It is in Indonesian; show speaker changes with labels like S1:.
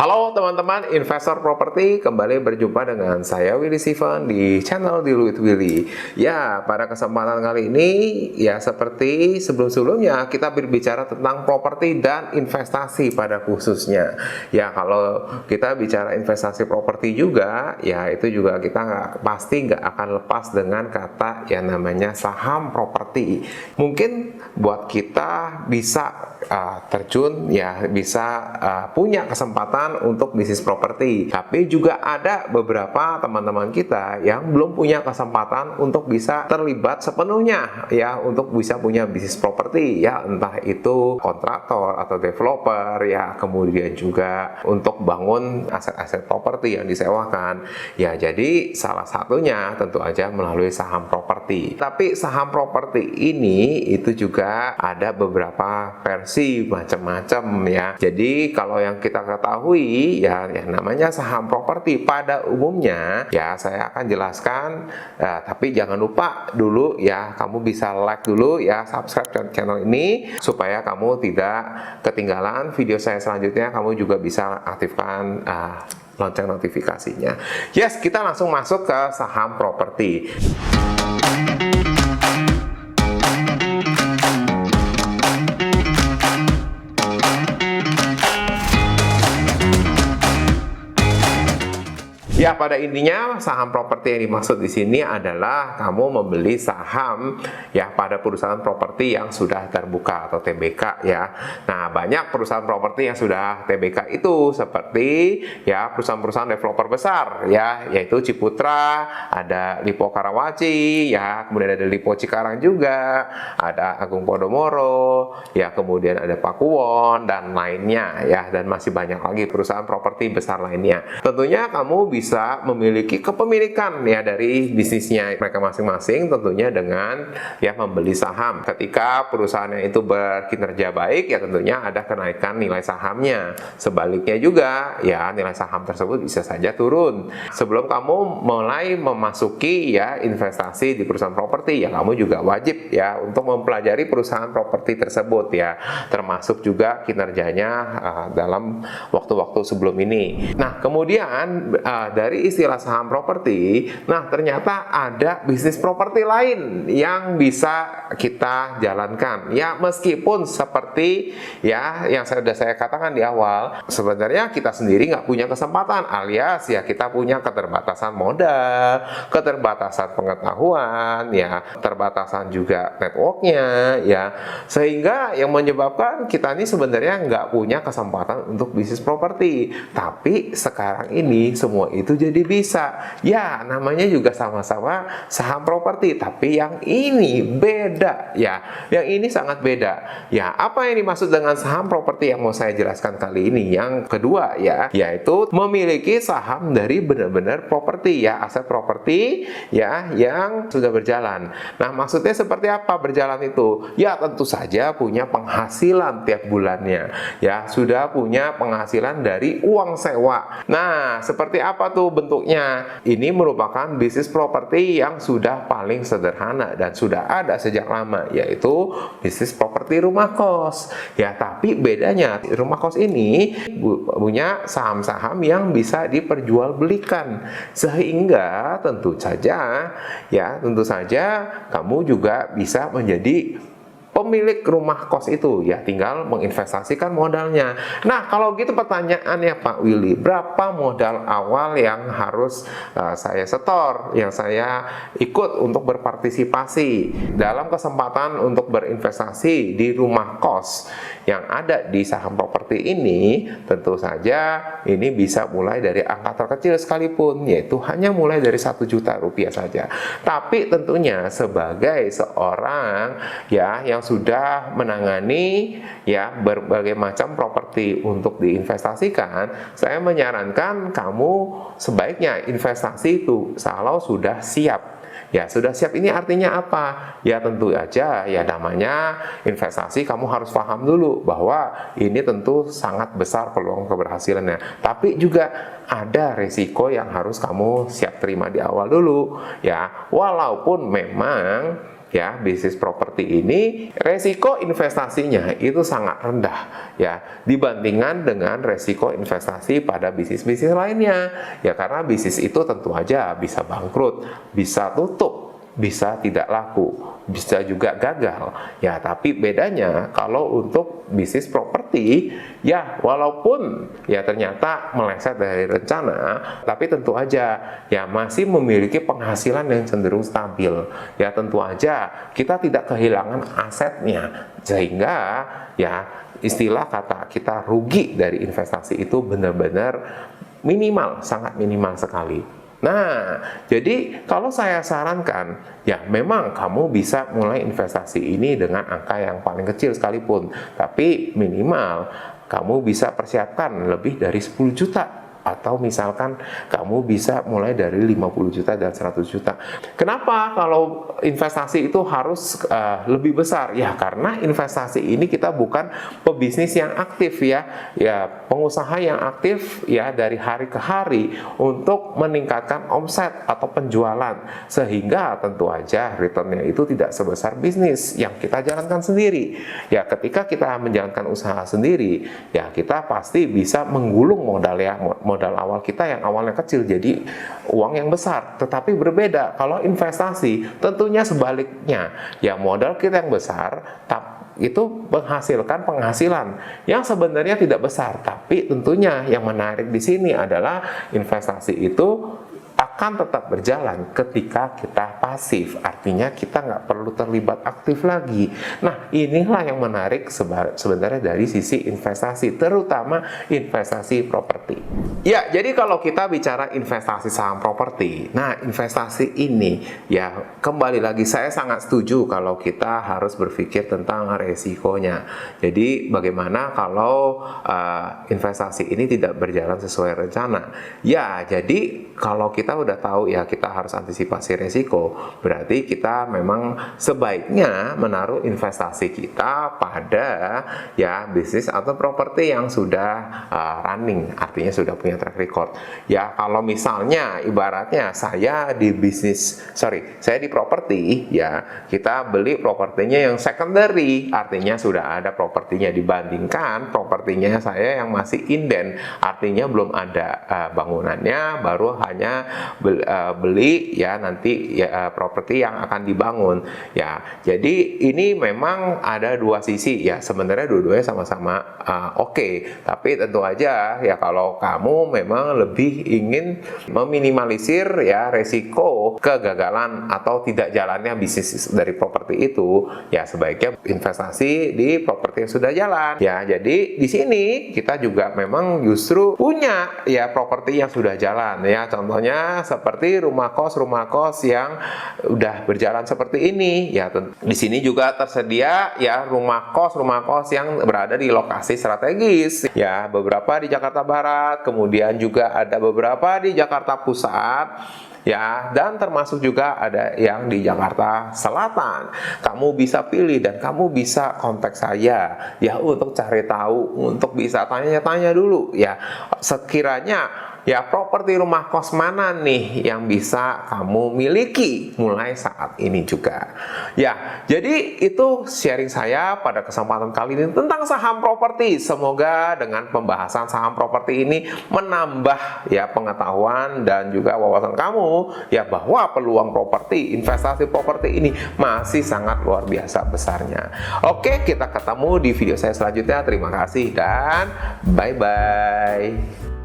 S1: Halo teman-teman investor properti, kembali berjumpa dengan saya Willy Steven di channel Deal with Willy. Ya, pada kesempatan kali ini ya seperti sebelum-sebelumnya kita berbicara tentang properti dan investasi pada khususnya. Ya, kalau kita bicara investasi properti juga, ya itu juga kita pasti nggak akan lepas dengan kata yang namanya saham properti. Mungkin buat kita bisa terjun, ya bisa punya kesempatan untuk bisnis properti. Tapi juga ada beberapa teman-teman kita yang belum punya kesempatan untuk bisa terlibat sepenuhnya ya untuk bisa punya bisnis properti ya, entah itu kontraktor atau developer ya, kemudian juga untuk bangun aset-aset properti yang disewakan. Ya, jadi salah satunya tentu aja melalui saham properti. Tapi saham properti ini itu juga ada beberapa versi macam-macam ya. Jadi kalau yang kita ketahui ya yang namanya saham properti pada umumnya ya saya akan jelaskan, tapi jangan lupa dulu ya kamu bisa like dulu ya, subscribe channel ini supaya kamu tidak ketinggalan video saya selanjutnya. Kamu juga bisa aktifkan lonceng notifikasinya. Yes, kita langsung masuk ke saham properti. Ya, pada intinya saham properti yang dimaksud di sini adalah kamu membeli saham ya pada perusahaan properti yang sudah terbuka atau TBK ya. Nah, banyak perusahaan properti yang sudah TBK itu seperti ya perusahaan-perusahaan developer besar ya, yaitu Ciputra, ada Lipo Karawaci ya, kemudian ada Lipo Cikarang juga, ada Agung Podomoro ya, kemudian ada Pakuwon dan lainnya ya, dan masih banyak lagi perusahaan properti besar lainnya. Tentunya kamu bisa memiliki kepemilikan ya dari bisnisnya mereka masing-masing, tentunya dengan ya membeli saham. Ketika perusahaannya itu berkinerja baik ya tentunya ada kenaikan nilai sahamnya. Sebaliknya juga ya nilai saham tersebut bisa saja turun. Sebelum kamu mulai memasuki ya investasi di perusahaan properti ya kamu juga wajib ya untuk mempelajari perusahaan properti tersebut ya, termasuk juga kinerjanya dalam waktu-waktu sebelum ini. Nah, kemudian dari istilah saham properti, nah ternyata ada bisnis properti lain yang bisa kita jalankan. Ya, meskipun seperti ya yang sudah saya katakan di awal, sebenarnya kita sendiri nggak punya kesempatan, alias ya kita punya keterbatasan modal, keterbatasan pengetahuan, ya keterbatasan juga networknya, ya sehingga yang menyebabkan kita ini sebenarnya nggak punya kesempatan untuk bisnis properti. Tapi sekarang ini semua itu jadi bisa. Ya, namanya juga sama-sama saham properti, tapi yang ini beda ya. Yang ini sangat beda. Ya, apa yang dimaksud dengan saham properti yang mau saya jelaskan kali ini? Yang kedua ya, yaitu memiliki saham dari benar-benar properti ya, aset properti ya yang sudah berjalan. Nah, maksudnya seperti apa berjalan itu? Ya, tentu saja punya penghasilan tiap bulannya. Ya, sudah punya penghasilan dari uang sewa. Nah, seperti apa tuh bentuknya? Ini merupakan bisnis properti yang sudah paling sederhana dan sudah ada sejak lama, yaitu bisnis properti rumah kos. Ya, tapi bedanya rumah kos ini punya saham-saham yang bisa diperjualbelikan, sehingga tentu saja kamu juga bisa menjadi pemilik rumah kos itu ya, tinggal menginvestasikan modalnya. Nah, kalau gitu pertanyaannya Pak Willy, berapa modal awal yang harus saya setor, yang saya ikut untuk berpartisipasi dalam kesempatan untuk berinvestasi di rumah kos yang ada di saham properti ini? Tentu saja ini bisa mulai dari angka terkecil sekalipun, yaitu hanya mulai dari 1 juta rupiah saja. Tapi tentunya sebagai seorang ya yang sudah menangani ya berbagai macam properti untuk diinvestasikan, saya menyarankan kamu sebaiknya investasi itu kalau sudah siap. Ya, sudah siap ini artinya apa? Ya, tentu aja ya namanya investasi kamu harus paham dulu bahwa ini tentu sangat besar peluang keberhasilannya. Tapi juga ada risiko yang harus kamu siap terima di awal dulu. Ya, walaupun memang ya bisnis properti ini resiko investasinya itu sangat rendah ya dibandingkan dengan resiko investasi pada bisnis-bisnis lainnya ya, karena bisnis itu tentu aja bisa bangkrut, bisa tutup, bisa tidak laku, bisa juga gagal ya. Tapi bedanya kalau untuk bisnis properti ya walaupun ya ternyata meleset dari rencana, tapi tentu aja ya masih memiliki penghasilan yang cenderung stabil ya. Tentu aja kita tidak kehilangan asetnya, sehingga ya istilah kata kita rugi dari investasi itu benar-benar minimal, sangat minimal sekali. Nah, jadi kalau saya sarankan, ya memang kamu bisa mulai investasi ini dengan angka yang paling kecil sekalipun, tapi minimal kamu bisa persiapkan lebih dari 10 juta. Atau misalkan kamu bisa mulai dari 50 juta dan 100 juta. Kenapa kalau investasi itu harus lebih besar? Ya karena investasi ini kita bukan pebisnis yang aktif ya. Ya pengusaha yang aktif ya dari hari ke hari untuk meningkatkan omset atau penjualan. Sehingga tentu aja returnnya itu tidak sebesar bisnis yang kita jalankan sendiri. Ya ketika kita menjalankan usaha sendiri, ya kita pasti bisa menggulung modal awal kita yang awalnya kecil jadi uang yang besar. Tetapi berbeda kalau investasi, tentunya sebaliknya ya, modal kita yang besar itu menghasilkan penghasilan yang sebenarnya tidak besar, tapi tentunya yang menarik di sini adalah investasi itu akan tetap berjalan ketika kita pasif, artinya kita nggak perlu terlibat aktif lagi. Nah, inilah yang menarik sebenarnya dari sisi investasi, terutama investasi properti. Ya, jadi kalau kita bicara investasi saham properti, nah investasi ini ya kembali lagi saya sangat setuju kalau kita harus berpikir tentang resikonya. Jadi bagaimana kalau investasi ini tidak berjalan sesuai rencana? Ya, jadi kalau kita udah tahu ya kita harus antisipasi resiko, berarti kita memang sebaiknya menaruh investasi kita pada ya bisnis atau properti yang sudah running, artinya sudah punya track record. Ya kalau misalnya ibaratnya saya di properti ya, kita beli propertinya yang secondary, artinya sudah ada propertinya, dibandingkan propertinya saya yang masih inden, artinya belum ada bangunannya, baru hanya beli ya nanti ya properti yang akan dibangun ya. Jadi ini memang ada dua sisi ya, sebenarnya dua-duanya sama-sama oke. Tapi tentu aja ya kalau kamu memang lebih ingin meminimalisir ya resiko kegagalan atau tidak jalannya bisnis dari properti itu, ya sebaiknya investasi di properti yang sudah jalan ya. Jadi di sini kita juga memang justru punya ya properti yang sudah jalan ya, contohnya seperti rumah kos yang udah berjalan seperti ini ya. Di sini juga tersedia ya rumah kos yang berada di lokasi strategis ya, beberapa di Jakarta Barat, kemudian juga ada beberapa di Jakarta Pusat ya, dan termasuk juga ada yang di Jakarta Selatan. Kamu bisa pilih dan kamu bisa kontak saya ya untuk cari tahu, untuk bisa tanya-tanya dulu ya, sekiranya ya properti rumah kos mana nih yang bisa kamu miliki mulai saat ini juga. Ya, jadi itu sharing saya pada kesempatan kali ini tentang saham properti. Semoga dengan pembahasan saham properti ini menambah ya pengetahuan dan juga wawasan kamu ya bahwa peluang properti, investasi properti ini masih sangat luar biasa besarnya. Oke, kita ketemu di video saya selanjutnya. Terima kasih dan bye-bye.